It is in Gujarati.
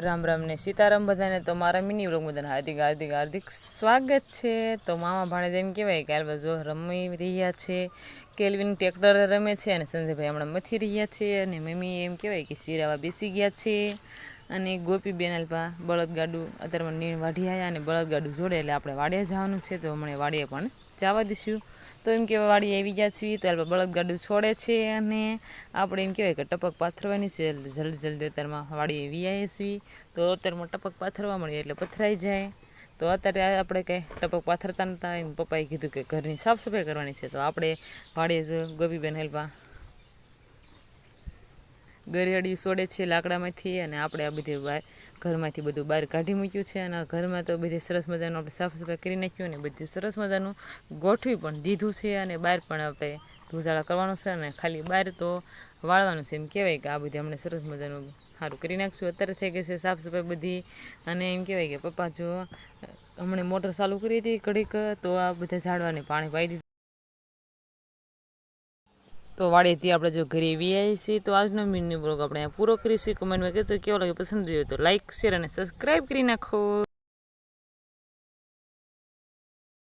રામ રામ ને સીતારામ બધાને તો મારા મિની વ્લોગ બધાને હાર્દિક સ્વાગત છે। તો મામા ભાણે એમ કહેવાય કે હાલ જો રમી રહ્યા છે, કેલ્વિન ટ્રેક્ટર રમે છે અને સંજયભાઈ હમણાં મથી રહ્યા છે અને મમ્મી એમ કહેવાય કે શિરાવા બેસી ગયા છે અને ગોપીબેન અલ્પા બળદગાડું અત્યારમાં નીણ વાઢી આવ્યા અને બળદગાડું જોડે એટલે આપણે વાડીએ જવાનું છે, તો હમણાં વાડીએ પણ જવા દઈશું। તો એમ કહેવાય વાડીએ આવી ગયા છીએ તો હાલ બળદગાડું છોડે છે અને આપણે એમ કહેવાય કે ટપક પાથરવાની છે, જલ્દી અત્યારમાં વાડીએ વીઆઈએ છીએ તો અત્યારમાં ટપક પાથરવા મળીએ એટલે પથરાઈ જાય। તો અત્યારે આપણે કંઈ ટપક પાથરતા નહોતા, એમ પપ્પાએ કીધું કે ઘરની સાફ સફાઈ કરવાની છે, તો આપણે વાડીએ જ ગોપીબેન હેલ્પા ગરિયાળી સોડે છે લાકડામાંથી અને આપણે આ બધી ઘરમાંથી બધું બહાર કાઢી મૂક્યું છે અને ઘરમાં તો બધી સરસ મજાનું આપણે સાફ સફાઈ કરી નાખ્યું અને બધું સરસ મજાનું ગોઠવી પણ દીધું છે અને બહાર પણ આપણે ધૂજાળા કરવાનું છે અને ખાલી બહાર તો વાળવાનું છે। એમ કહેવાય કે આ બધી અમને સરસ મજાનું સારું કરી નાખશું। અત્યારે થઈ ગઈ છે સાફ સફાઈ બધી અને એમ કહેવાય કે પપ્પા જો હમણાં મોટર ચાલુ કરી હતી ઘડીક, તો આ બધા ઝાડવાને પાણી પાઈ દીધું। તો વાડીએથી આપણે જો ઘરે વીઆઈએ છીએ તો આજનો મિની બ્લોગ આપણે પૂરો કરીશું। કમેન્ટમાં કહેજો કેવો લાગે, પસંદ આવ્યો તો લાઇક શેર અને સબસ્ક્રાઈબ કરી નાખો।